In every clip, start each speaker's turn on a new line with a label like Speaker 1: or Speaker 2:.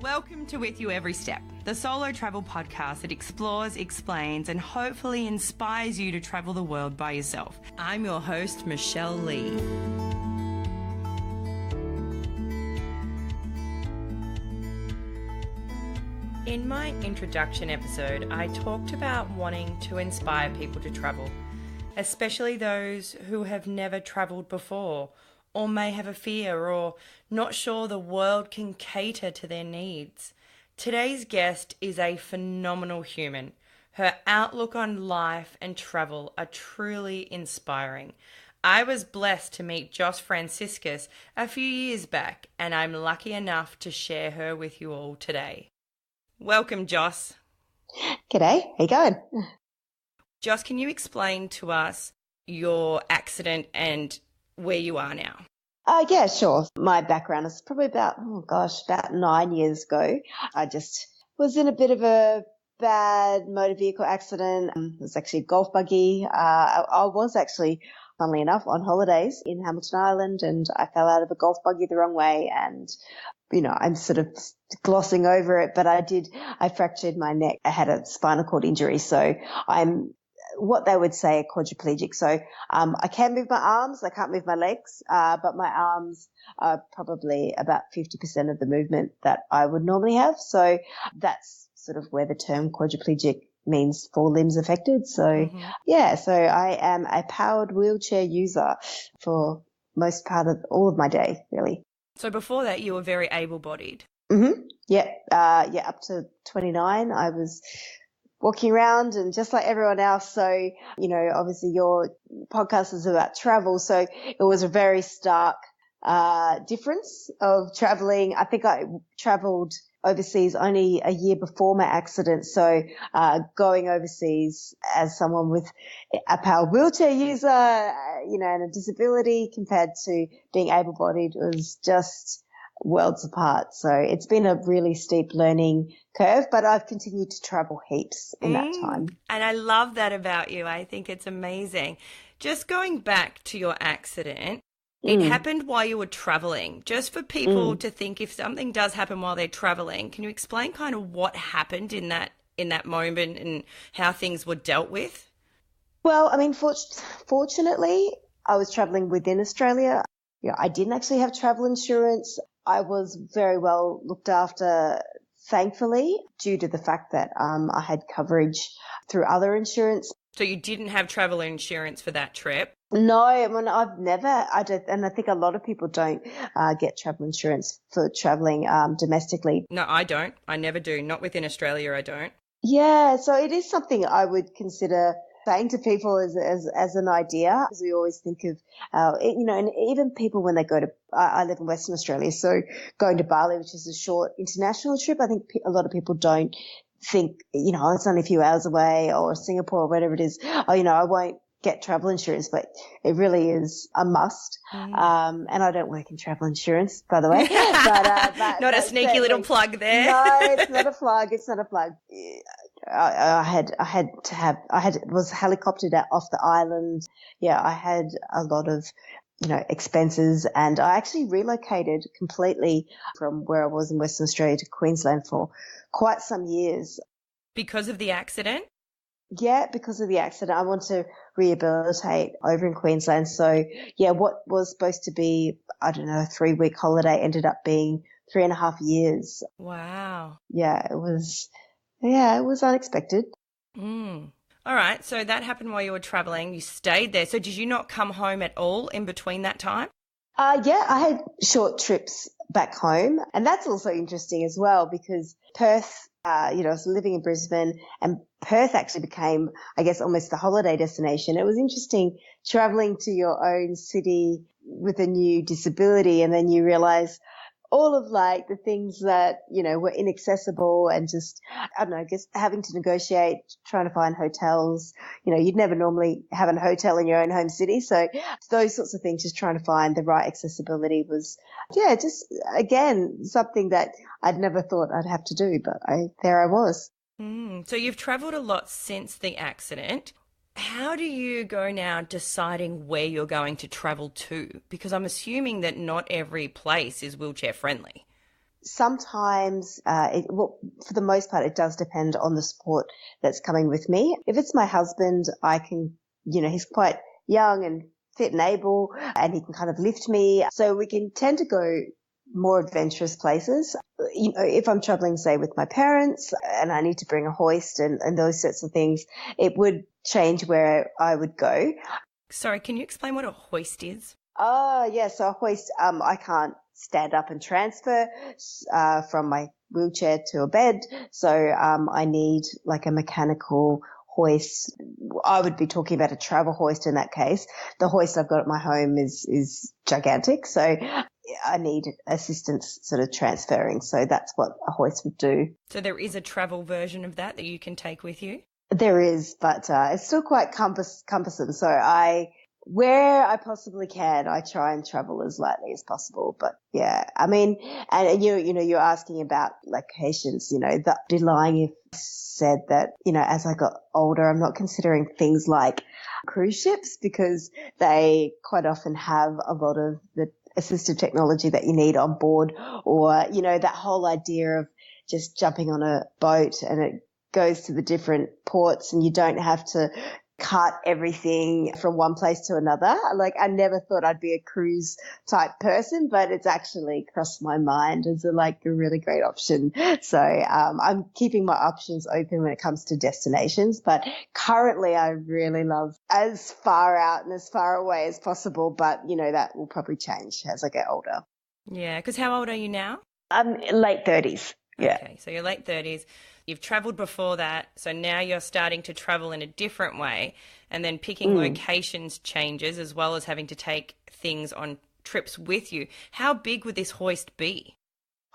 Speaker 1: Welcome to With You Every Step, the solo travel podcast that explores, explains, and hopefully inspires you to travel the world by yourself. I'm your host, Michelle Lee. In my introduction episode, I talked about wanting to inspire people to travel, especially those who have never travelled before, or may have a fear, or not sure the world can cater to their needs. Today's guest is a phenomenal human. Her outlook on life and travel are truly inspiring. I was blessed to meet Jos Franciscus a few years back, and I'm lucky enough to share her with you all today. Welcome, Jos.
Speaker 2: G'day, how you going?
Speaker 1: Jos, can you explain to us your accident and where you are now?
Speaker 2: Yeah, sure. My background is probably about 9 years ago. I just was in a bit of a bad motor vehicle accident. It was actually a golf buggy. I was actually, funnily enough, on holidays in Hamilton Island, and I fell out of a golf buggy the wrong way, and I'm sort of glossing over it, but I fractured my neck. I had a spinal cord injury, so I'm what they would say a quadriplegic. So I can move my arms, I can't move my legs, but my arms are probably about 50% of the movement that I would normally have. So that's sort of where the term quadriplegic means 4 limbs affected. So so I am a powered wheelchair user for most part of all of my day, really.
Speaker 1: So before that, you were very able-bodied.
Speaker 2: Yeah, up to 29, I was walking around and just like everyone else. So, obviously your podcast is about travel. So it was a very stark difference of traveling. I think I traveled overseas only a year before my accident. So going overseas as someone with a power wheelchair user, and a disability compared to being able-bodied was just worlds apart. So it's been a really steep learning curve, but I've continued to travel heaps in that time.
Speaker 1: And I love that about you. I think it's amazing. Just going back to your accident, it happened while you were traveling. Just for people to think, if something does happen while they're traveling, can you explain kind of what happened in that moment and how things were dealt with?
Speaker 2: Well, I mean, fortunately, I was traveling within Australia. I didn't actually have travel insurance. I was very well looked after, thankfully, due to the fact that I had coverage through other insurance.
Speaker 1: So you didn't have travel insurance for that trip?
Speaker 2: No, I mean, I don't, and I think a lot of people don't get travel insurance for traveling domestically.
Speaker 1: No, I don't. I never do. Not within Australia, I don't.
Speaker 2: Yeah, so it is something I would consider saying to people as an idea, because we always think of, and even people when they go to, I live in Western Australia, so going to Bali, which is a short international trip, I think a lot of people don't think, it's only a few hours away, or Singapore or whatever it is, I won't get travel insurance, but it really is a must. And I don't work in travel insurance, by the way. But,
Speaker 1: not a sneaky little plug there.
Speaker 2: No, it's not a plug. It's not a plug. I was helicoptered off the island. Yeah, I had a lot of, expenses, and I actually relocated completely from where I was in Western Australia to Queensland for quite some years.
Speaker 1: Because of the accident?
Speaker 2: Yeah, because of the accident. I want to rehabilitate over in Queensland. So, what was supposed to be, a 3-week holiday ended up being 3.5 years.
Speaker 1: Wow.
Speaker 2: Yeah, it was unexpected.
Speaker 1: All right. So that happened while you were traveling. You stayed there. So did you not come home at all in between that time?
Speaker 2: Yeah, I had short trips back home. And that's also interesting as well, because Perth, I was living in Brisbane, and Perth actually became, I guess, almost the holiday destination. It was interesting traveling to your own city with a new disability, and then you realize all of the things that, were inaccessible, and just, I guess having to negotiate, trying to find hotels. You'd never normally have a hotel in your own home city. So those sorts of things, just trying to find the right accessibility was, just again, something that I'd never thought I'd have to do, but there I was.
Speaker 1: So you've traveled a lot since the accident. How do you go now deciding where you're going to travel to? Because I'm assuming that not every place is wheelchair friendly.
Speaker 2: Sometimes, well, for the most part, it does depend on the support that's coming with me. If it's my husband, I can, he's quite young and fit and able, and he can kind of lift me. So we can tend to go more adventurous places. If I'm traveling, say, with my parents and I need to bring a hoist and those sorts of things, it would change where I would go.
Speaker 1: Sorry, can you explain what a hoist is?
Speaker 2: Oh, yeah. So a hoist, I can't stand up and transfer from my wheelchair to a bed. So I need like a mechanical hoist. I would be talking about a travel hoist in that case. The hoist I've got at my home is gigantic. So I need assistance sort of transferring. So that's what a hoist would do.
Speaker 1: So there is a travel version of that you can take with you?
Speaker 2: There is, but it's still quite cumbersome. So where I possibly can, I try and travel as lightly as possible. But yeah, I mean, and you're asking about locations, that'd be lying if I said that, as I got older, I'm not considering things like cruise ships because they quite often have a lot of the assistive technology that you need on board, or, that whole idea of just jumping on a boat and it goes to the different ports and you don't have to cut everything from one place to another. Like, I never thought I'd be a cruise type person, but it's actually crossed my mind as a really great option. So I'm keeping my options open when it comes to destinations, but currently I really love as far out and as far away as possible, but that will probably change as I get older.
Speaker 1: Yeah, because how old are you now?
Speaker 2: I'm late 30s. Yeah.
Speaker 1: Okay, so you're late 30s. You've travelled before that, so now you're starting to travel in a different way, and then picking locations changes as well as having to take things on trips with you. How big would this hoist be?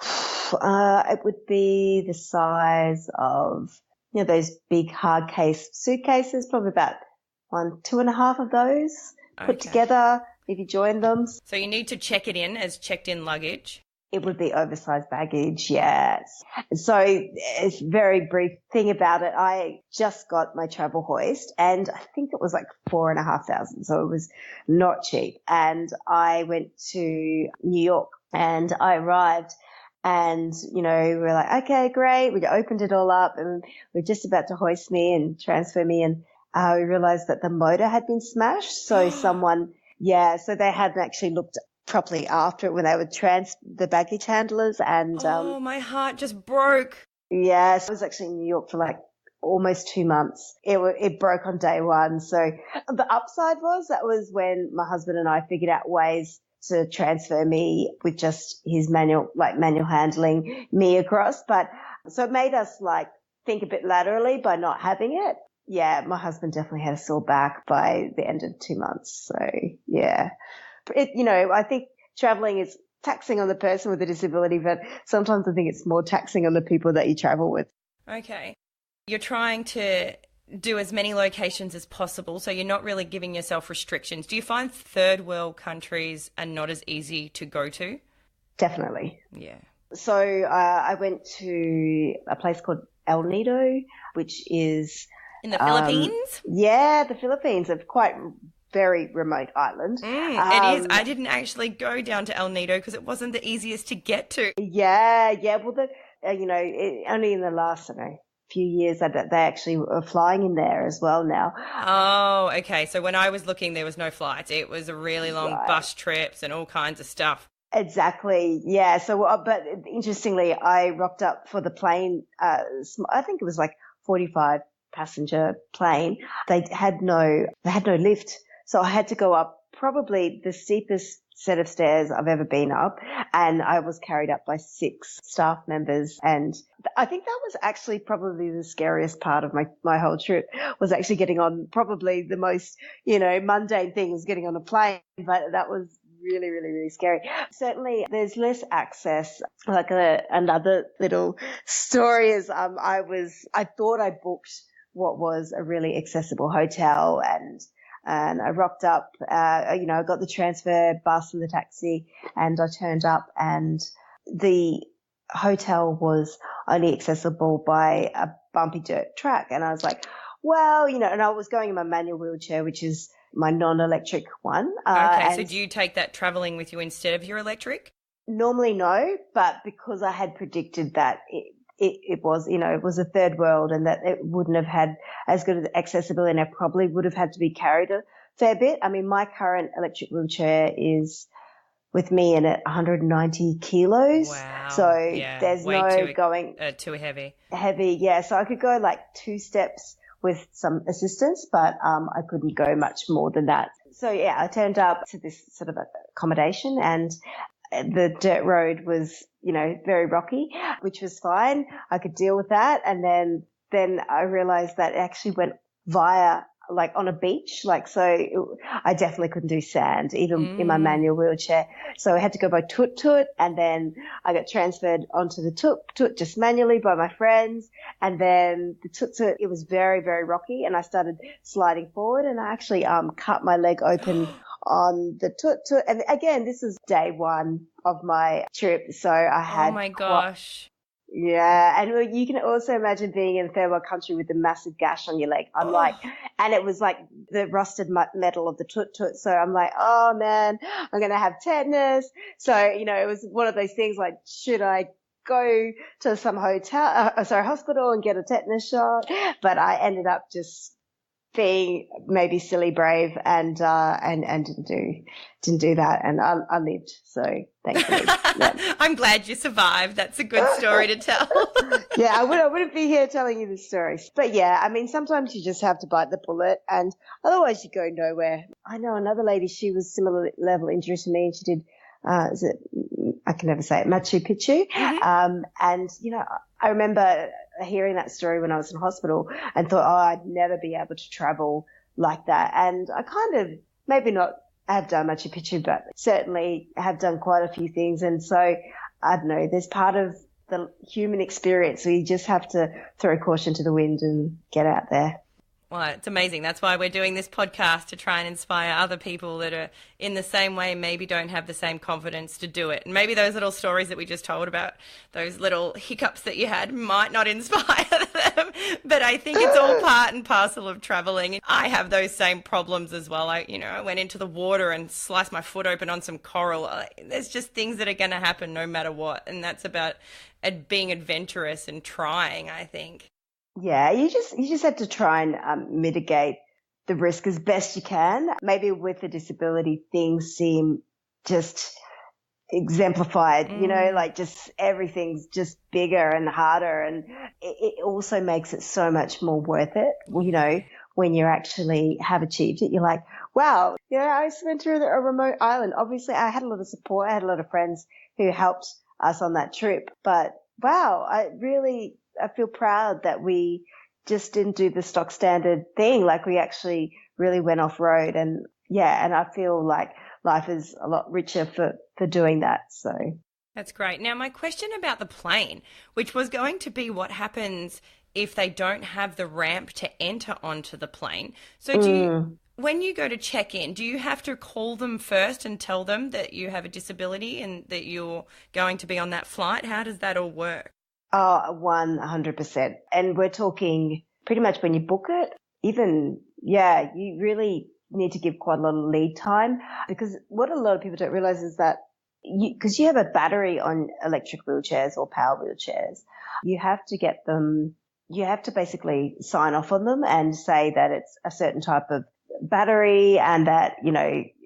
Speaker 2: It would be the size of, those big hard case suitcases, probably about 2.5 of those put together if you join them.
Speaker 1: So you need to check it in as checked-in luggage?
Speaker 2: It would be oversized baggage, yes. So it's a very brief thing about it. I just got my travel hoist and I think it was like 4,500. So it was not cheap. And I went to New York and I arrived and, we're like, okay, great. We opened it all up and we're just about to hoist me and transfer me. And we realized that the motor had been smashed. So so they hadn't actually looked properly after it when they would the baggage handlers and
Speaker 1: my heart just broke.
Speaker 2: Yes, I was actually in New York for almost 2 months. It broke on day one. So the upside that was when my husband and I figured out ways to transfer me with just his manual handling me across. But so it made us think a bit laterally by not having it. Yeah, my husband definitely had a sore back by the end of 2 months. So yeah. I think traveling is taxing on the person with a disability, but sometimes I think it's more taxing on the people that you travel with.
Speaker 1: Okay. You're trying to do as many locations as possible, so you're not really giving yourself restrictions. Do you find third world countries are not as easy to go to?
Speaker 2: Definitely.
Speaker 1: Yeah.
Speaker 2: So I went to a place called El Nido, which is...
Speaker 1: in the Philippines?
Speaker 2: Yeah, the Philippines. It's quite... very remote island.
Speaker 1: It is. I didn't actually go down to El Nido because it wasn't the easiest to get to.
Speaker 2: Yeah. Well, only in the last, few years that they actually are flying in there as well now.
Speaker 1: Oh, okay. So when I was looking, there was no flights. It was a really long bus trips and all kinds of stuff.
Speaker 2: Exactly. Yeah. So, but interestingly, I rocked up for the plane. I think it was 45 passenger plane. They had no lift. So I had to go up probably the steepest set of stairs I've ever been up, and I was carried up by 6 staff members. And I think that was actually probably the scariest part of my whole trip, was actually getting on probably the most, mundane thing was getting on a plane, but that was really, really, really scary. Certainly there's less access. Another little story is I thought I booked what was a really accessible hotel, and I rocked up, I got the transfer bus and the taxi, and I turned up, and the hotel was only accessible by a bumpy dirt track. And I was like, well, and I was going in my manual wheelchair, which is my non-electric one.
Speaker 1: Okay, so do you take that traveling with you instead of your electric?
Speaker 2: Normally no, but because I had predicted that it was, it was a third world and that it wouldn't have had as good of accessibility, and I probably would have had to be carried a fair bit. I mean, my current electric wheelchair is with me in at 190 kilos.
Speaker 1: Wow.
Speaker 2: So
Speaker 1: yeah.
Speaker 2: there's
Speaker 1: Way
Speaker 2: no
Speaker 1: too,
Speaker 2: going
Speaker 1: too heavy.
Speaker 2: heavy. Yeah. So I could go like 2 steps with some assistance, but I couldn't go much more than that. So yeah, I turned up to this sort of accommodation, and the dirt road was, very rocky, which was fine. I could deal with that. And then I realized that it actually went via like on a beach. I definitely couldn't do sand, even in my manual wheelchair. So I had to go by toot-toot, and then I got transferred onto the toot-toot just manually by my friends. And then the toot-toot, it was very, very rocky, and I started sliding forward, and I actually cut my leg open on the toot-toot. And again, this is day one of my trip. So I had
Speaker 1: oh my gosh.
Speaker 2: Yeah, and you can also imagine being in a third world country with a massive gash on your leg. And it was like the rusted metal of the toot-toot. So I'm like, oh man, I'm going to have tetanus. So, it was one of those things like, should I go to some hospital and get a tetanus shot? But I ended up just being maybe silly brave and didn't do that, and I lived, so thankfully. Yeah.
Speaker 1: I'm glad you survived. That's a good story to tell.
Speaker 2: Yeah, I wouldn't be here telling you this story. But yeah, I mean, sometimes you just have to bite the bullet, and otherwise you go nowhere. I know another lady, she was similar level injury to me, and she did I can never say it, Machu Picchu.
Speaker 1: Mm-hmm.
Speaker 2: And I remember hearing that story when I was in hospital and thought, I'd never be able to travel like that. And I kind of, maybe not have done Machu Picchu, but certainly have done quite a few things. And so, I don't know, there's part of the human experience where you just have to throw caution to the wind and get out there.
Speaker 1: Well, it's amazing. That's why we're doing this podcast, to try and inspire other people that are in the same way, maybe don't have the same confidence to do it. And maybe those little stories that we just told about, those little hiccups that you had, might not inspire them. But I think it's all part and parcel of traveling. I have those same problems as well. I went into the water and sliced my foot open on some coral. There's just things that are going to happen no matter what. And that's about being adventurous and trying, I think.
Speaker 2: Yeah, you just have to try and mitigate the risk as best you can. Maybe with a disability, things seem just exemplified, like just everything's just bigger and harder, and it also makes it so much more worth it. When you actually have achieved it, you're like, wow, I went to a remote island. Obviously, I had a lot of support. I had a lot of friends who helped us on that trip, but wow, I feel proud that we just didn't do the stock standard thing. Like, we actually really went off road, and I feel like life is a lot richer for doing that. So
Speaker 1: that's great. Now, my question about the plane, which was going to be what happens if they don't have the ramp to enter onto the plane. So when you go to check in, do you have to call them first and tell them that you have a disability and that you're going to be on that flight? How does that all work?
Speaker 2: Oh, 100%. And we're talking pretty much when you book it, you really need to give quite a lot of lead time, because what a lot of people don't realize is that because you have a battery on electric wheelchairs or power wheelchairs, you have to basically sign off on them and say that it's a certain type of battery, and that,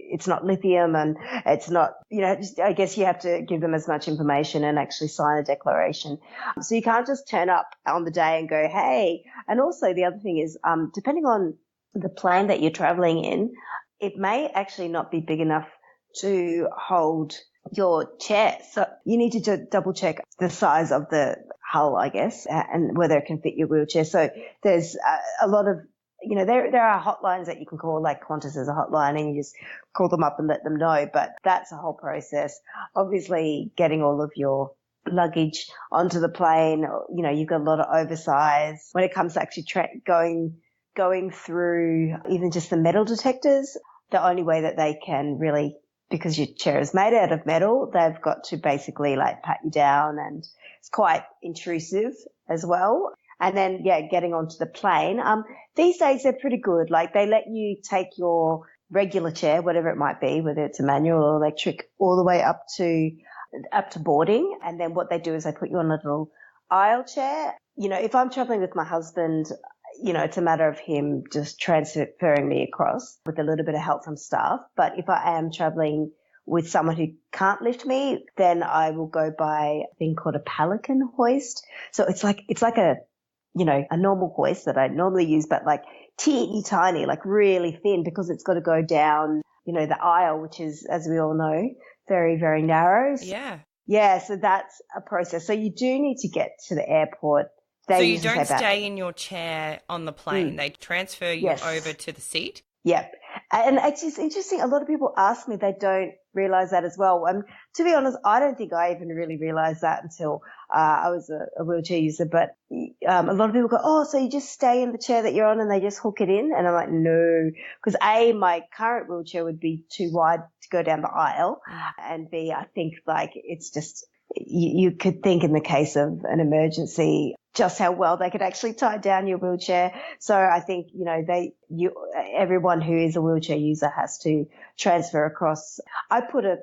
Speaker 2: it's not lithium, and it's not, I guess you have to give them as much information and actually sign a declaration. So you can't just turn up on the day and go, hey. And also the other thing is, depending on the plane that you're traveling in, it may actually not be big enough to hold your chair. So you need to double check the size of the hull, I guess, and whether it can fit your wheelchair. So there's a lot of, there are hotlines that you can call, like Qantas is a hotline, and you just call them up and let them know. But that's a whole process. Obviously, getting all of your luggage onto the plane, you've got a lot of oversize. When it comes to actually going through even just the metal detectors, the only way that they can really, because your chair is made out of metal, they've got to basically like pat you down, and it's quite intrusive as well. And then, getting onto the plane. These days they're pretty good. Like, they let you take your regular chair, whatever it might be, whether it's a manual or electric, all the way up to up to boarding. And then what they do is they put you on a little aisle chair. You know, if I'm traveling with my husband, you know, it's a matter of him just transferring me across with a little bit of help from staff. But if I am traveling with someone who can't lift me, then I will go by a thing called a pelican hoist. So it's like a, you know, a normal hoist that I normally use, but like teeny tiny, like really thin, because it's got to go down, you know, the aisle, which is, as we all know, very, very narrow.
Speaker 1: Yeah.
Speaker 2: Yeah. So that's a process. So you do need to get to the airport.
Speaker 1: So you don't stay in your chair on the plane. They transfer you over to the seat?
Speaker 2: Yep. And it's just interesting. A lot of people ask me, they don't realize that as well. And to be honest, I don't think I even really realized that until I was a wheelchair user. But a lot of people go, oh, so you just stay in the chair that you're on and they just hook it in? And I'm like, no, because A, my current wheelchair would be too wide to go down the aisle. And B, I think like it's just, you could think in the case of an emergency just how well they could actually tie down your wheelchair. So I think, you know, everyone who is a wheelchair user has to transfer across. I put a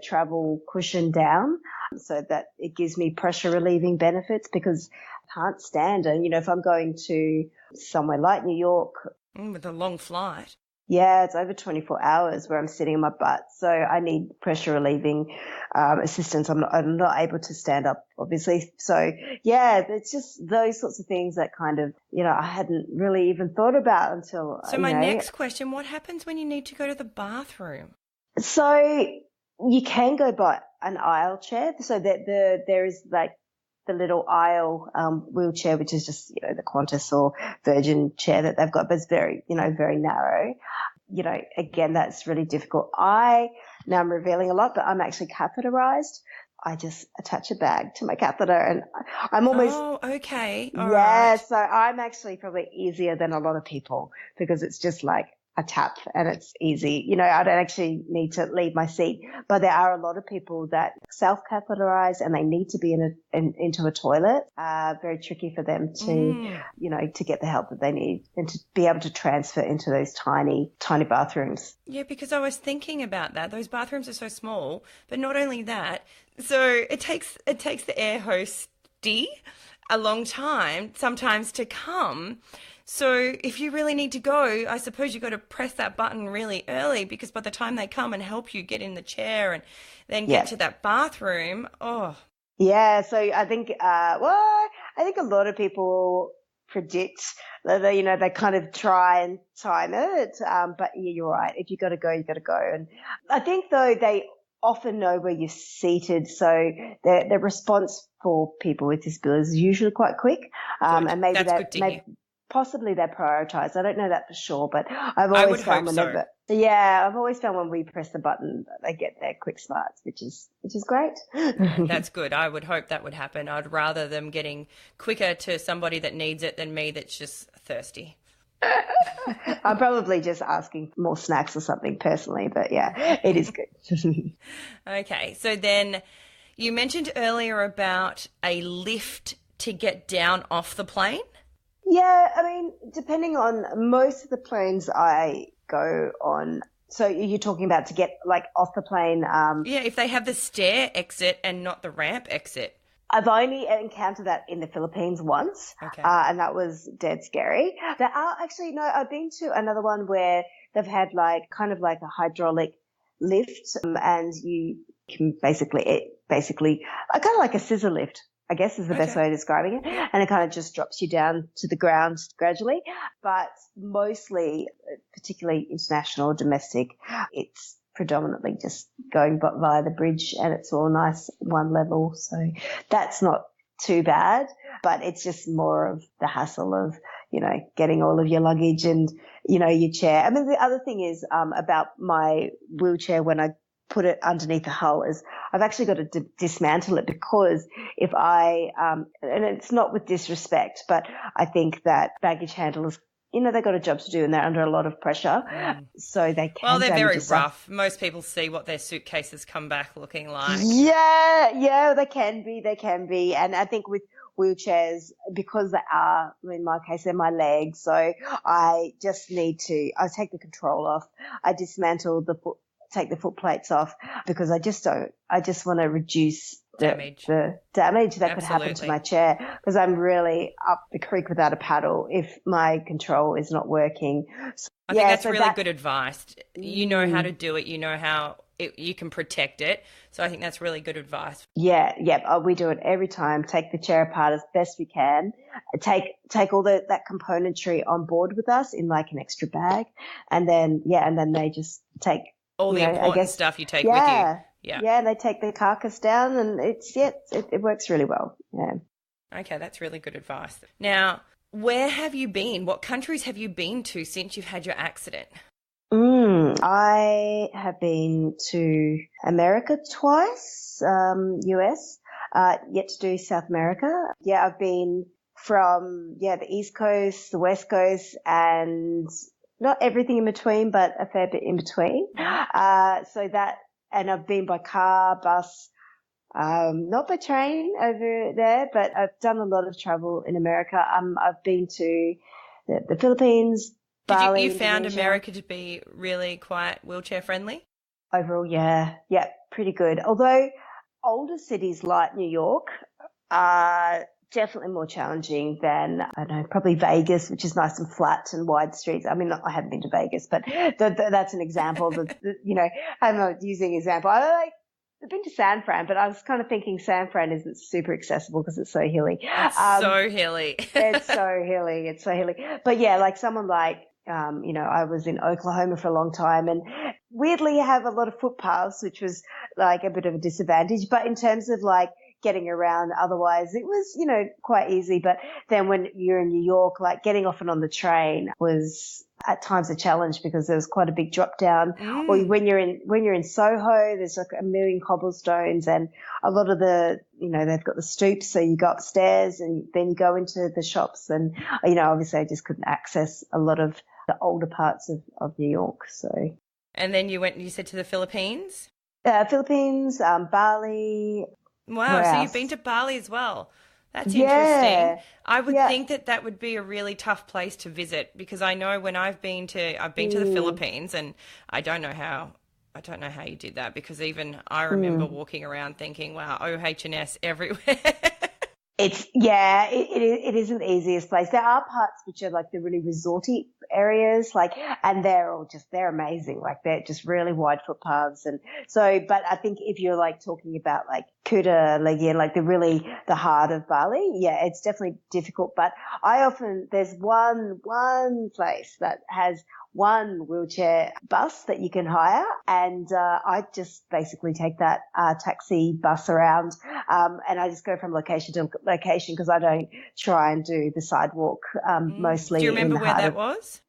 Speaker 2: travel cushion down so that it gives me pressure relieving benefits, because I can't stand it. You know, if I'm going to somewhere like New York.
Speaker 1: With a long flight.
Speaker 2: Yeah, it's over 24 hours where I'm sitting on my butt. So I need pressure relieving assistance. I'm not able to stand up, obviously. So, yeah, it's just those sorts of things that kind of, you know, I hadn't really even thought about until.
Speaker 1: So my next question, what happens when you need to go to the bathroom?
Speaker 2: So you can go by an aisle chair. So that there is like the little aisle wheelchair, which is just, you know, the Qantas or Virgin chair that they've got, but it's very, you know, very narrow. You know, again, that's really difficult. Now I'm revealing a lot, but I'm actually catheterized. I just attach a bag to my catheter and I'm almost.
Speaker 1: Oh, okay. All
Speaker 2: right.
Speaker 1: right.
Speaker 2: So I'm actually probably easier than a lot of people, because it's just like a tap and it's easy. You know, I don't actually need to leave my seat, but there are a lot of people that self-catheterize and they need to be into a toilet. Very tricky for them to, you know, to get the help that they need and to be able to transfer into those tiny, tiny bathrooms.
Speaker 1: Yeah, because I was thinking about that. Those bathrooms are so small, but not only that, so it takes the air hostie a long time sometimes to come. So if you really need to go, I suppose you've got to press that button really early, because by the time they come and help you get in the chair and then get to that bathroom,
Speaker 2: Yeah, so I think, I think a lot of people predict that, you know, they kind of try and time it. But yeah, you're right. If you got to go, you got to go. And I think though they often know where you're seated, so their response for people with disabilities is usually quite quick. And maybe
Speaker 1: that's good to hear.
Speaker 2: Possibly they're prioritized. I don't know that for sure, but I've always found whenever, I've always found when we press the button, they get their quick smarts, which is great.
Speaker 1: That's good. I would hope that would happen. I'd rather them getting quicker to somebody that needs it than me that's just thirsty.
Speaker 2: I'm probably just asking for more snacks or something personally, but yeah, it is good.
Speaker 1: Okay. So then you mentioned earlier about a lift to get down off the plane.
Speaker 2: Yeah, I mean, depending on most of the planes I go on. So you're talking about to get like off the plane.
Speaker 1: Yeah, if they have the stair exit and not the ramp exit.
Speaker 2: I've only encountered that in the Philippines once, and that was dead scary. There are actually, no, I've been to another one where they've had like kind of like a hydraulic lift, and you can basically kind of like a scissor lift, I guess is the best way of describing it. And it kind of just drops you down to the ground gradually. But mostly, particularly international or domestic, it's predominantly just going via the bridge, and it's all nice one level. So that's not too bad, but it's just more of the hassle of, you know, getting all of your luggage and, you know, your chair. I mean, the other thing is about my wheelchair when I put it underneath the hull is I've actually got to dismantle it, because if and it's not with disrespect, but I think that baggage handlers, you know, they've got a job to do and they're under a lot of pressure. So they can.
Speaker 1: Well, they're very rough. Most people see what their suitcases come back looking like.
Speaker 2: Yeah, they can be. And I think with wheelchairs, because they are, in my case, they're my legs. So I just need to, I take the control off. I dismantle the take the foot plates off because I just want to reduce the damage that could happen to my chair because I'm really up the creek without a paddle if my control is not working. So,
Speaker 1: I think that's really good advice. You know how to do it. You know how you can protect it. So I think that's really good advice.
Speaker 2: Yeah. We do it every time. Take the chair apart as best we can. Take all that componentry on board with us in like an extra bag. And then they just take
Speaker 1: all the important stuff you take with you.
Speaker 2: Yeah, and they take the carcass down and it works really well. Yeah.
Speaker 1: Okay, that's really good advice. Now, where have you been? What countries have you been to since you've had your accident?
Speaker 2: I have been to America twice, US, yet to do South America. Yeah, I've been from, the East Coast, the West Coast, and not everything in between, but a fair bit in between. And I've been by car, bus, not by train over there, but I've done a lot of travel in America. I've been to the Philippines, Bali.
Speaker 1: You found America to be really quite wheelchair friendly?
Speaker 2: Overall, yeah, pretty good. Although older cities like New York are definitely more challenging than, I don't know, probably Vegas, which is nice and flat and wide streets. I mean, I haven't been to Vegas, but that's an example that, I'm not using example. I've been to San Fran, but I was kind of thinking San Fran isn't super accessible because it's so hilly.
Speaker 1: It's so hilly.
Speaker 2: It's so hilly. But yeah, like someone like, I was in Oklahoma for a long time and weirdly have a lot of footpaths, which was like a bit of a disadvantage. But in terms of like getting around otherwise, it was, quite easy. But then when you're in New York, like getting off and on the train was at times a challenge because there was quite a big drop down. Or when you're in Soho, there's like a million cobblestones and a lot of the, they've got the stoops. So you go upstairs and then you go into the shops and, obviously I just couldn't access a lot of the older parts of New York. So.
Speaker 1: And then you said to the Philippines?
Speaker 2: Philippines, Bali.
Speaker 1: Wow, so you've been to Bali as well. That's interesting. I would think that would be a really tough place to visit because I know when I've been to the Philippines and I don't know how you did that because even I remember walking around thinking, wow, OH&S everywhere.
Speaker 2: It isn't the easiest place. There are parts which are like the really resorty areas, and they're amazing. Like they're just really wide footpaths. And so, but I think if you're like talking about like Kuta, Legian, like the heart of Bali, it's definitely difficult. But there's one place that has one wheelchair bus that you can hire and I just basically take that taxi bus around and I just go from location to location because I don't try and do the sidewalk mostly.
Speaker 1: Do you remember where that was?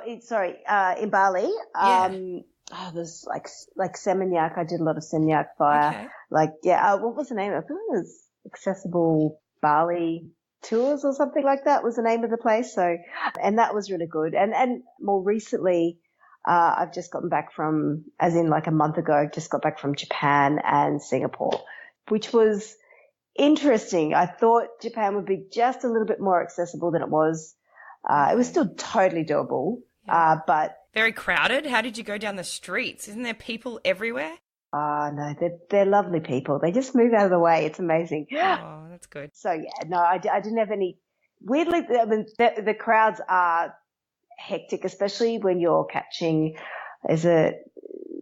Speaker 2: In Bali. There's like Seminyak. I did a lot of Seminyak via what was the name? I think it was Accessible Bali Tours or something like that was the name of the place. So, and that was really good. And more recently, I've just gotten back from, as in like a month ago, just got back from Japan and Singapore, which was interesting. I thought Japan would be just a little bit more accessible than it was. It was still totally doable, but
Speaker 1: very crowded. How did you go down the streets? Isn't there people everywhere?
Speaker 2: No, they're lovely people. They just move out of the way. It's amazing.
Speaker 1: Oh, that's good.
Speaker 2: So I didn't have any. Weirdly, I mean, the crowds are hectic, especially when you're catching. Is it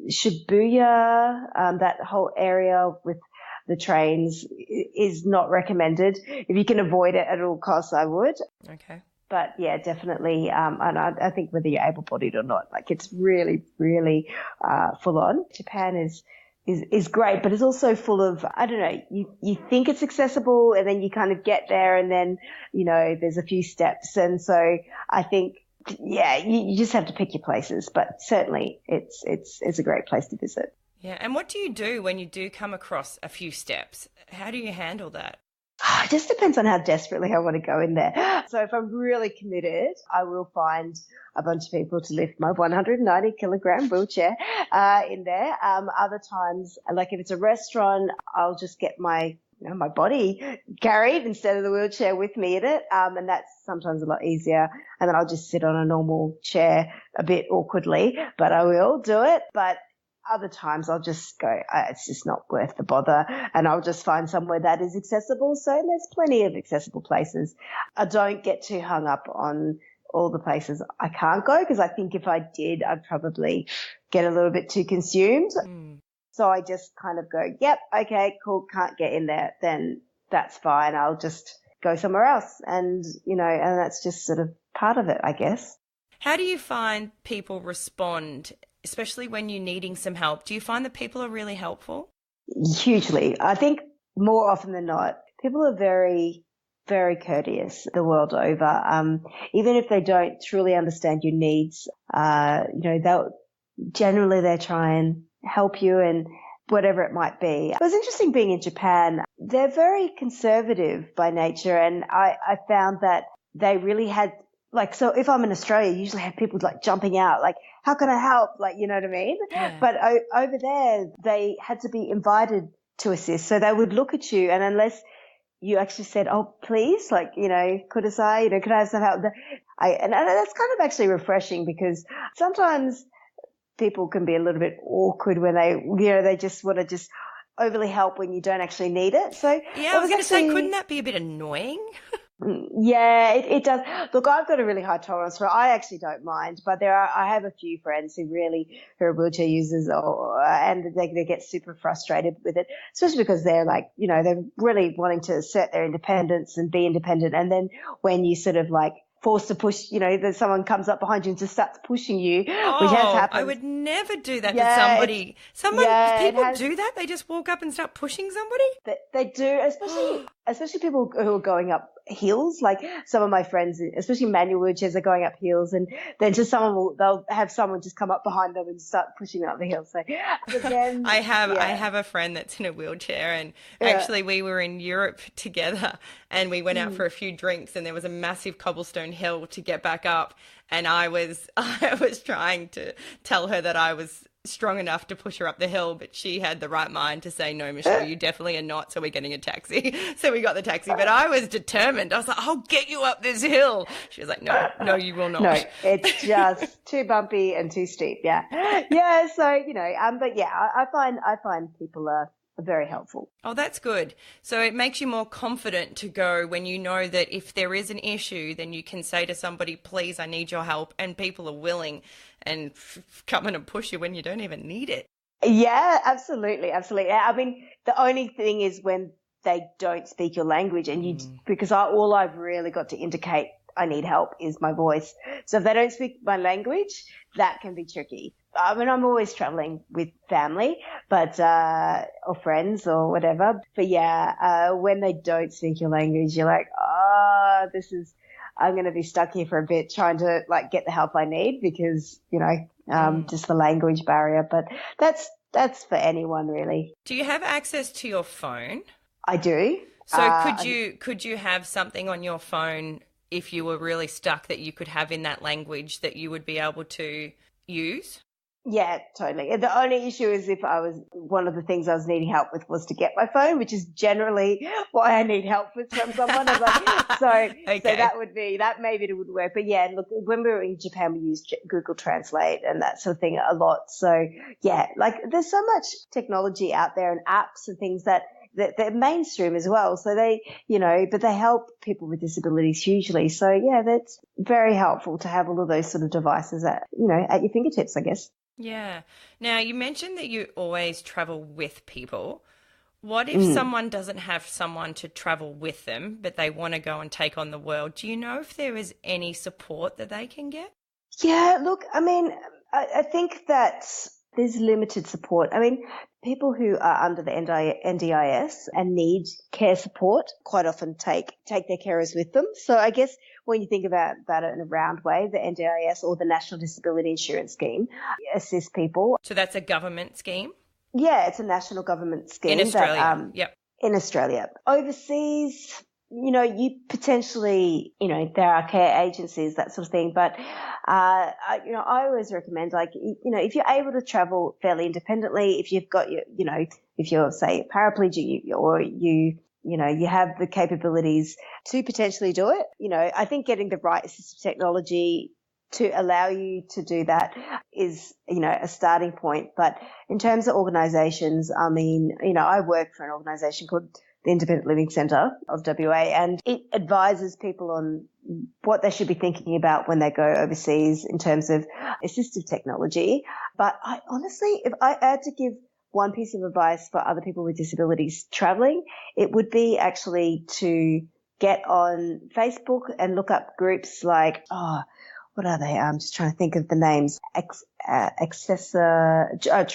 Speaker 2: Shibuya? That whole area with the trains is not recommended. If you can avoid it at all costs, I would.
Speaker 1: Okay.
Speaker 2: But yeah, definitely. And I think whether you're able-bodied or not, like it's really, really full on. Japan is great, but it's also full of, I don't know, you think it's accessible and then you kind of get there and then, there's a few steps. And so I think, you just have to pick your places, but certainly it's a great place to visit.
Speaker 1: Yeah. And what do you do when you do come across a few steps? How do you handle that?
Speaker 2: It just depends on how desperately I want to go in there. So if I'm really committed, I will find a bunch of people to lift my 190 kilogram wheelchair in there. Other times, like if it's a restaurant, I'll just get my body carried instead of the wheelchair with me in it. And that's sometimes a lot easier. And then I'll just sit on a normal chair a bit awkwardly, but I will do it. But other times I'll just go, it's just not worth the bother, and I'll just find somewhere that is accessible. So there's plenty of accessible places. I don't get too hung up on all the places I can't go, because I think if I did, I'd probably get a little bit too consumed. So I just kind of go, yep, okay, cool, can't get in there, then that's fine. I'll just go somewhere else. And, and that's just sort of part of it, I guess.
Speaker 1: How do you find people respond, especially when you're needing some help? Do you find that people are really helpful?
Speaker 2: Hugely. I think more often than not, people are very, very courteous the world over. Even if they don't truly understand your needs, they'll try and help you and whatever it might be. It was interesting being in Japan. They're very conservative by nature, and I found that they really had, so if I'm in Australia, I usually have people jumping out, how can I help? You know what I mean?
Speaker 1: Yeah.
Speaker 2: But over there, they had to be invited to assist. So they would look at you, and unless you actually said, oh, please, kudasai, could I have some help? And that's kind of actually refreshing, because sometimes people can be a little bit awkward when they just want to just overly help when you don't actually need it. So
Speaker 1: yeah, I was going to say, couldn't that be a bit annoying?
Speaker 2: Yeah, it does. Look, I've got a really high tolerance for it. I actually don't mind, but I have a few friends who are wheelchair users, and they get super frustrated with it, especially because they're they're really wanting to assert their independence and be independent. And then when you sort of forced to push, that someone comes up behind you and just starts pushing you, which has happened.
Speaker 1: I would never do that to somebody. People do that? They just walk up and start pushing somebody?
Speaker 2: They do, especially people who are going up hills. Some of my friends, especially manual wheelchairs, are going up hills, and then they'll have someone just come up behind them and start pushing them up the hill. So, but then,
Speaker 1: I have a friend that's in a wheelchair, and actually we were in Europe together, and we went out for a few drinks, and there was a massive cobblestone hill to get back up, and I was trying to tell her that I was strong enough to push her up the hill, but she had the right mind to say, no, Michelle, you definitely are not, so we're getting a taxi. So we got the taxi, but I was determined. I was like, I'll get you up this hill. She was like, no, you will not.
Speaker 2: No, it's just too bumpy and too steep. Yeah. So, but yeah, I find people are very helpful.
Speaker 1: Oh, that's good. So it makes you more confident to go when you know that if there is an issue, then you can say to somebody, please, I need your help. And people are willing and come in and push you when you don't even need it.
Speaker 2: Yeah, absolutely. Absolutely. I mean, the only thing is when they don't speak your language, and because all I've really got to indicate I need help is my voice. So if they don't speak my language, that can be tricky. I mean, I'm always traveling with family, but, or friends or whatever. But yeah, when they don't speak your language, you're like, I'm going to be stuck here for a bit trying to get the help I need, because, just the language barrier. But that's for anyone, really.
Speaker 1: Do you have access to your phone?
Speaker 2: I do.
Speaker 1: So could you have something on your phone if you were really stuck that you could have in that language that you would be able to use?
Speaker 2: Yeah, totally. The only issue is if one of the things I was needing help with was to get my phone, which is generally why I need help with from someone. So that maybe it would work. But yeah, look, when we were in Japan, we used Google Translate and that sort of thing a lot. So yeah, there's so much technology out there and apps and things that they're mainstream as well. So but they help people with disabilities hugely. So yeah, that's very helpful to have all of those sort of devices at your fingertips, I guess.
Speaker 1: Yeah. Now, you mentioned that you always travel with people. What if someone doesn't have someone to travel with them, but they want to go and take on the world? Do you know if there is any support that they can get?
Speaker 2: Yeah, look, I mean, I think that there's limited support. I mean, people who are under the NDIS and need care support quite often take their carers with them. So I guess when you think about it in a round way, the NDIS or the National Disability Insurance Scheme assists people.
Speaker 1: So that's a government scheme?
Speaker 2: Yeah, it's a national government scheme.
Speaker 1: In Australia, yep.
Speaker 2: In Australia. Overseas, you potentially, there are care agencies, that sort of thing. But, I always recommend, if you're able to travel fairly independently, if you've got if you're, say, a paraplegic or you have the capabilities to potentially do it, I think getting the right assistive technology to allow you to do that is, a starting point. But in terms of organisations, I mean, I work for an organisation called the Independent Living Centre of WA, and it advises people on what they should be thinking about when they go overseas in terms of assistive technology. But I honestly, if I had to give one piece of advice for other people with disabilities travelling, it would be actually to get on Facebook and look up groups like, what are they? I'm just trying to think of the names.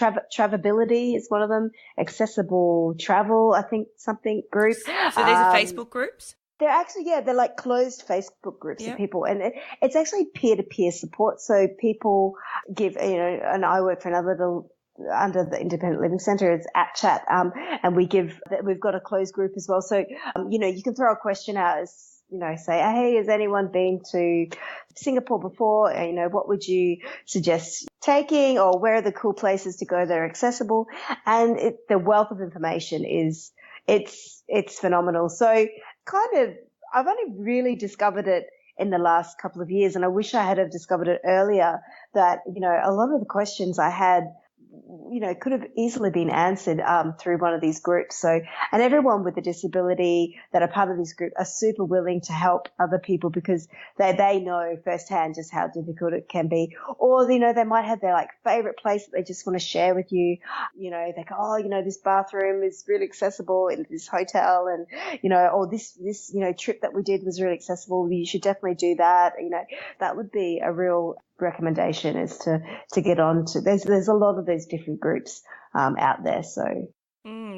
Speaker 2: Travelability is one of them. Accessible Travel, I think, something group.
Speaker 1: So these are Facebook groups?
Speaker 2: They're actually, they're like closed Facebook groups of people, and it's actually peer-to-peer support. So people give, and I work for another little under the Independent Living Centre, it's @chat, and we've got a closed group as well. So, you can throw a question out as, say, hey, has anyone been to Singapore before? What would you suggest taking, or where are the cool places to go that are accessible? And the wealth of information it's phenomenal. So I've only really discovered it in the last couple of years, and I wish I had have discovered it earlier, that, a lot of the questions I had, could have easily been answered through one of these groups. So, and everyone with a disability that are part of this group are super willing to help other people because they know firsthand just how difficult it can be. Or, they might have their favorite place that they just want to share with you. They go, this bathroom is really accessible in this hotel, and, or this trip that we did was really accessible. You should definitely do that. That would be a real recommendation, is to get on to. There's a lot of these different groups out there. So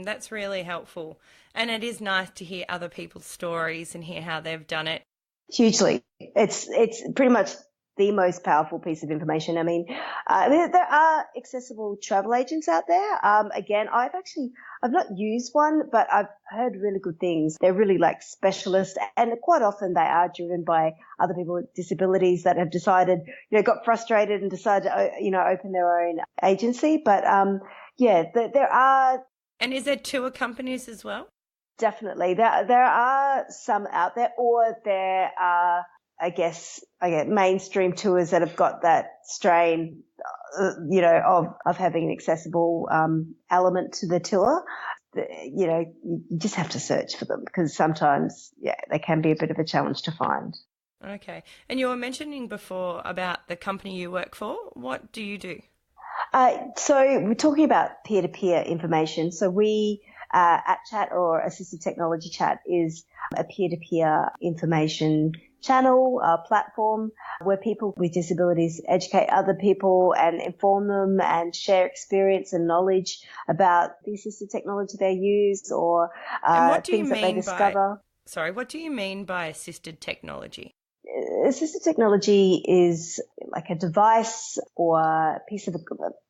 Speaker 1: that's really helpful, and it is nice to hear other people's stories and hear how they've done it.
Speaker 2: Hugely, it's pretty much the most powerful piece of information. I mean, there are accessible travel agents out there. Again, I've not used one, but I've heard really good things. They're really specialists, and quite often they are driven by other people with disabilities that have decided, got frustrated and decided to, open their own agency. But there are.
Speaker 1: And is there tour companies as well?
Speaker 2: Definitely. There are some out there, or there are, I guess, mainstream tours that have got that strain, of having an accessible element to the tour. You just have to search for them, because sometimes, they can be a bit of a challenge to find.
Speaker 1: Okay. And you were mentioning before about the company you work for. What do you do?
Speaker 2: So we're talking about peer-to-peer information. So we, @chat, or Assistive Technology Chat, is a peer-to-peer information channel, platform where people with disabilities educate other people and inform them and share experience and knowledge about the assistive technology they use, or things that they discover.
Speaker 1: What do you mean by assisted technology?
Speaker 2: Assistive technology is like a device or a piece of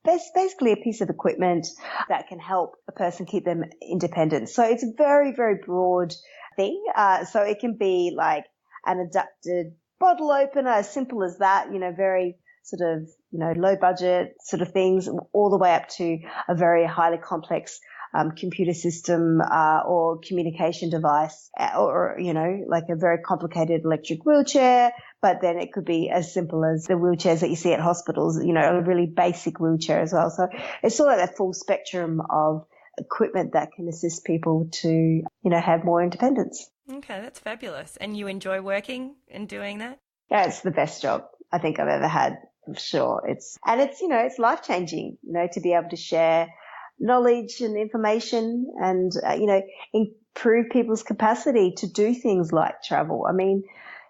Speaker 2: basically a piece of equipment that can help a person keep them independent. So it's a very, very broad thing. So it can be like an adapted bottle opener, as simple as that, very sort of, low budget sort of things, all the way up to a very highly complex computer system or communication device, or, like a very complicated electric wheelchair. But then it could be as simple as the wheelchairs that you see at hospitals, a really basic wheelchair as well. So it's sort of that full spectrum of equipment that can assist people to, have more independence.
Speaker 1: Okay, that's fabulous. And you enjoy working and doing that?
Speaker 2: Yeah, it's the best job I think I've ever had, for sure. It's it's life-changing, to be able to share knowledge and information and, improve people's capacity to do things like travel. I mean,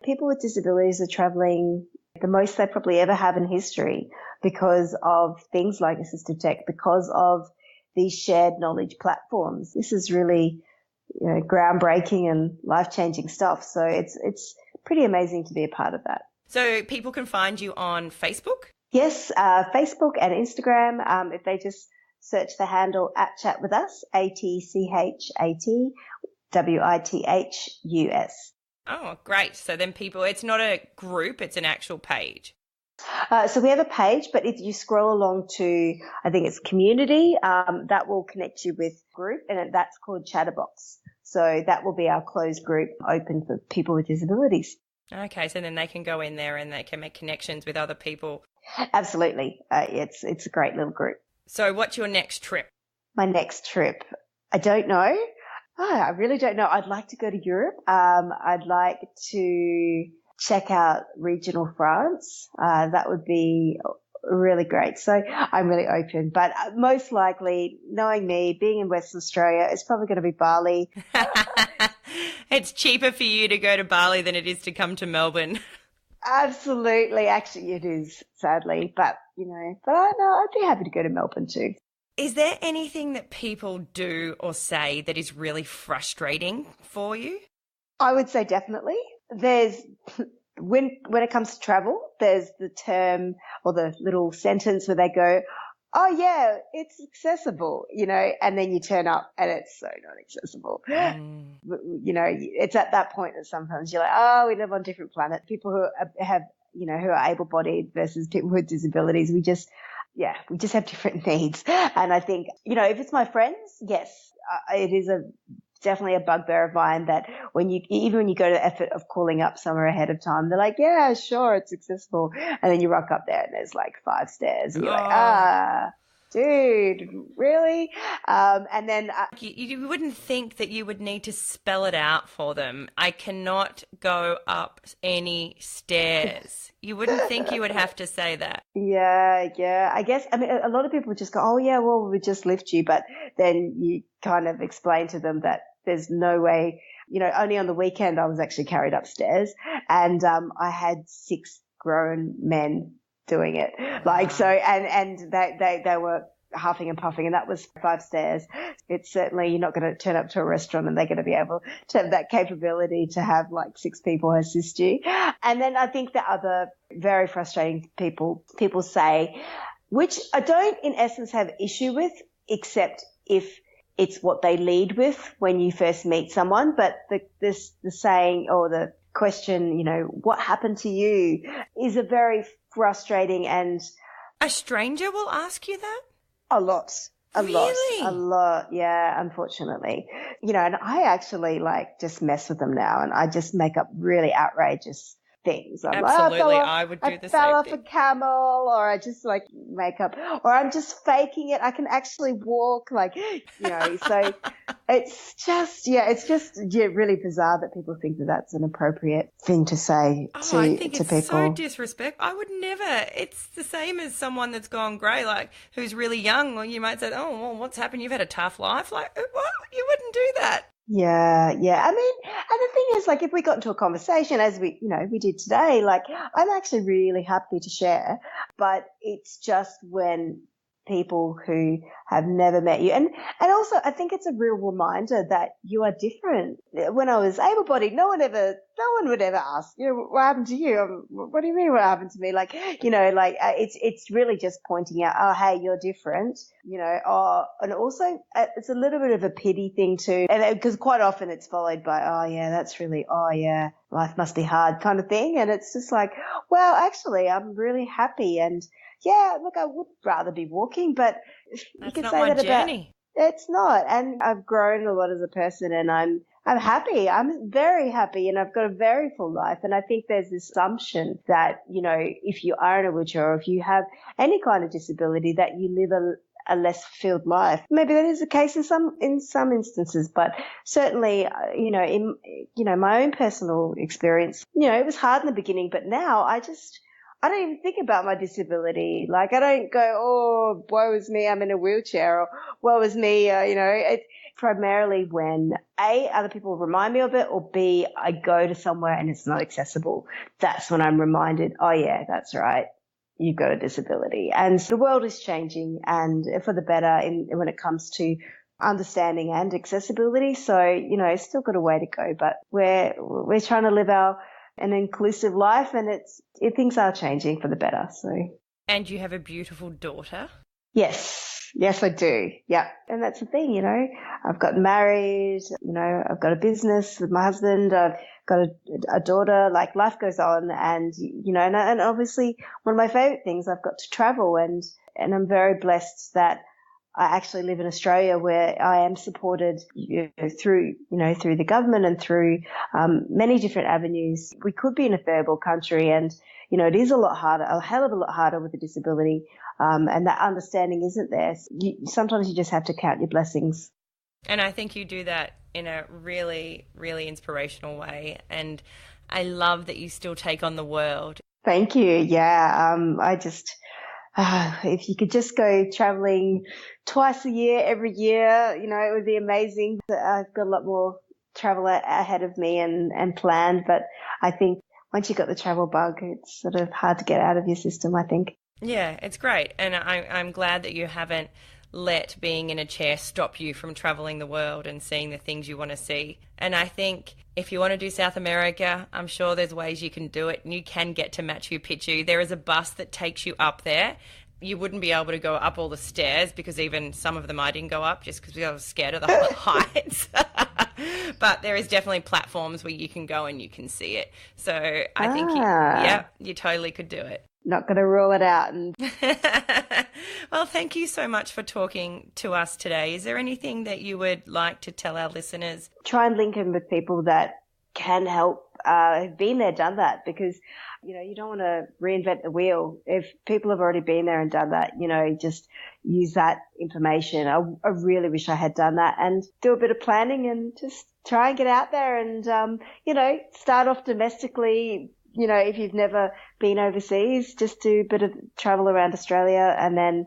Speaker 2: people with disabilities are traveling the most they probably ever have in history because of things like assistive tech, because of these shared knowledge platforms. This is really, groundbreaking and life-changing stuff. So it's pretty amazing to be a part of that.
Speaker 1: So people can find you on Facebook?
Speaker 2: Yes, Facebook and Instagram. If they just search the handle @chatwithus, @chatwithus.
Speaker 1: Oh, great. So then it's not a group, it's an actual page.
Speaker 2: So we have a page, but if you scroll along to, I think it's community, that will connect you with group, and that's called Chatterbox. So that will be our closed group open for people with disabilities.
Speaker 1: Okay, so then they can go in there and they can make connections with other people.
Speaker 2: Absolutely. It's a great little group.
Speaker 1: So what's your next trip?
Speaker 2: My next trip, I don't know. I really don't know. I'd like to go to Europe. I'd like to check out regional France. That would be really great. So I'm really open, but most likely, knowing me, being in Western Australia, it's probably going to be Bali.
Speaker 1: It's cheaper for you to go to Bali than it is to come to Melbourne.
Speaker 2: Absolutely. Actually, it is, sadly, but but I know I'd be happy to go to Melbourne too.
Speaker 1: Is there anything that people do or say that is really frustrating for you?
Speaker 2: I would say definitely. There's when it comes to travel, there's the term or the little sentence where they go, "Oh yeah, it's accessible," and then you turn up and it's so not accessible. It's at that point that sometimes you're like, "Oh, we live on different planets." People who have who are able-bodied versus people with disabilities, we just have different needs. And I think, if it's my friends, yes, it is definitely a bugbear of mine that even when you go to the effort of calling up somewhere ahead of time, they're like, yeah, sure, it's accessible. And then you rock up there and there's like 5 stairs and you're like, dude, really? And then
Speaker 1: you wouldn't think that you would need to spell it out for them. I cannot go up any stairs. You wouldn't think you would have to say that.
Speaker 2: Yeah. I guess, a lot of people just go, oh yeah, well, we just lift you. But then you kind of explain to them that there's no way, only on the weekend I was actually carried upstairs and I had 6 grown men doing it. Like, so, and they were huffing and puffing, and that was 5 stairs. It's certainly, you're not going to turn up to a restaurant and they're going to be able to have that capability to have like 6 people assist you. And then I think the other very frustrating people say, which I don't in essence have issue with, except if it's what they lead with when you first meet someone. But the saying or the question, what happened to you, is a very frustrating. And
Speaker 1: a stranger will ask you that?
Speaker 2: A lot. Yeah, unfortunately. And I actually just mess with them now, and I just make up really outrageous things. I'm
Speaker 1: Absolutely, I would do the same thing. I
Speaker 2: fell off a camel, or I just make up, or I'm just faking it. I can actually walk, so it's just really bizarre that people think that that's an appropriate thing to say to
Speaker 1: I think
Speaker 2: to
Speaker 1: it's
Speaker 2: people.
Speaker 1: So disrespectful. I would never. It's the same as someone that's gone grey, who's really young. Well, you might say, "Oh, well, what's happened? You've had a tough life." What? You wouldn't do that.
Speaker 2: Yeah. And the thing is, if we got into a conversation as we did today, I'm actually really happy to share, but it's just when people who have never met you. And also I think it's a real reminder that you are different. When I was able-bodied, no one would ever ask, what happened to you? What do you mean what happened to me? It's really just pointing out, oh, hey, you're different, and also it's a little bit of a pity thing too. And because quite often it's followed by, oh yeah, that's really, oh yeah, life must be hard kind of thing. And it's just like, well, actually, I'm really happy. And yeah, look, I would rather be walking, but you can say that
Speaker 1: journey.
Speaker 2: It's not. And I've grown a lot as a person, and I'm happy. I'm very happy, and I've got a very full life. And I think there's this assumption that, if you are in a wheelchair or if you have any kind of disability, that you live a less fulfilled life. Maybe that is the case in some instances, but certainly, in my own personal experience, it was hard in the beginning, but now I don't even think about my disability. I don't go, oh, woe is me, I'm in a wheelchair, or woe is me, it's primarily when A, other people remind me of it, or B, I go to somewhere and it's not accessible. That's when I'm reminded, oh yeah, that's right, you've got a disability. And the world is changing, and for the better when it comes to understanding and accessibility. So, it's still got a way to go, but we're trying to live an inclusive life, and things are changing for the better. So.
Speaker 1: And you have a beautiful daughter?
Speaker 2: Yes, I do. Yeah. And that's the thing, I've got married, I've got a business with my husband, I've got a daughter, life goes on, and, and obviously one of my favorite things, I've got to travel, and I'm very blessed that I actually live in Australia where I am supported through the government and through many different avenues. We could be in a third world country, and, it is a lot harder, a hell of a lot harder with a disability. And that understanding isn't there. Sometimes you just have to count your blessings.
Speaker 1: And I think you do that in a really, really inspirational way. And I love that you still take on the world.
Speaker 2: Thank you. Yeah. If you could just go traveling twice a year, every year, it would be amazing. I've got a lot more travel ahead of me and planned, but I think once you've got the travel bug, it's sort of hard to get out of your system, I think.
Speaker 1: Yeah, it's great. And I'm glad that you haven't let being in a chair stop you from traveling the world and seeing the things you want to see. And I think if you want to do South America, I'm sure there's ways you can do it, and you can get to Machu Picchu. There is a bus that takes you up there. You wouldn't be able to go up all the stairs, because even some of them I didn't go up just because I was scared of the heights. But there is definitely platforms where you can go and you can see it. So I think, you totally could do it.
Speaker 2: Not going to rule it out.
Speaker 1: Well, thank you so much for talking to us today. Is there anything that you would like to tell our listeners?
Speaker 2: Try and link in with people that can help, have been there, done that, because, you don't want to reinvent the wheel. If people have already been there and done that, just use that information. I really wish I had done that, and do a bit of planning and just try and get out there and, start off domestically. If you've never been overseas, just do a bit of travel around Australia and then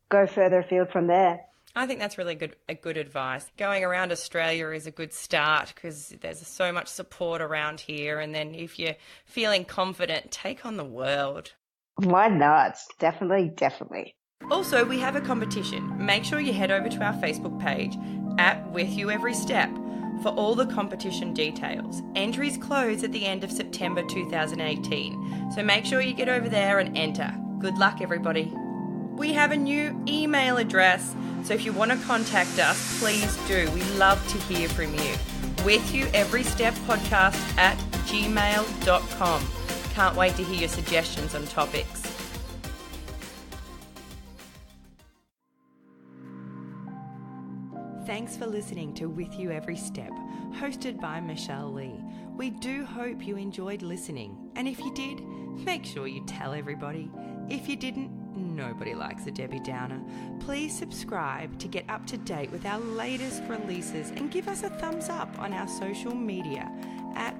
Speaker 2: go further afield from there.
Speaker 1: I think that's really good advice. Going around Australia is a good start because there's so much support around here. And then if you're feeling confident, take on the world.
Speaker 2: Why not? Definitely, definitely.
Speaker 1: Also, we have a competition. Make sure you head over to our Facebook page @withyoueverysteppodcast for all the competition details. Entries close at the end of September 2018, so make sure you get over there and enter. Good luck, everybody. We have a new email address, so if you want to contact us, please do. We love to hear from you. withyoueverysteppodcast@gmail.com. Can't wait to hear your suggestions on topics. Thanks for listening to With You Every Step, hosted by Michelle Lee. We do hope you enjoyed listening, and if you did, make sure you tell everybody. If you didn't, nobody likes a Debbie Downer. Please subscribe to get up to date with our latest releases, and give us a thumbs up on our social media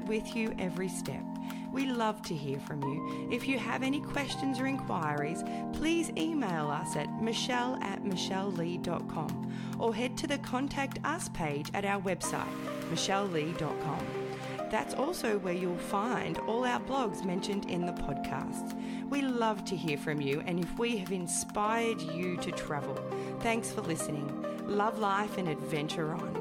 Speaker 1: @withyoueverystep. We love to hear from you. If you have any questions or inquiries, please email us at michelle@michellelee.com or head to the Contact Us page at our website, michellelee.com. That's also where you'll find all our blogs mentioned in the podcast. We love to hear from you, and if we have inspired you to travel, thanks for listening. Love life and adventure on.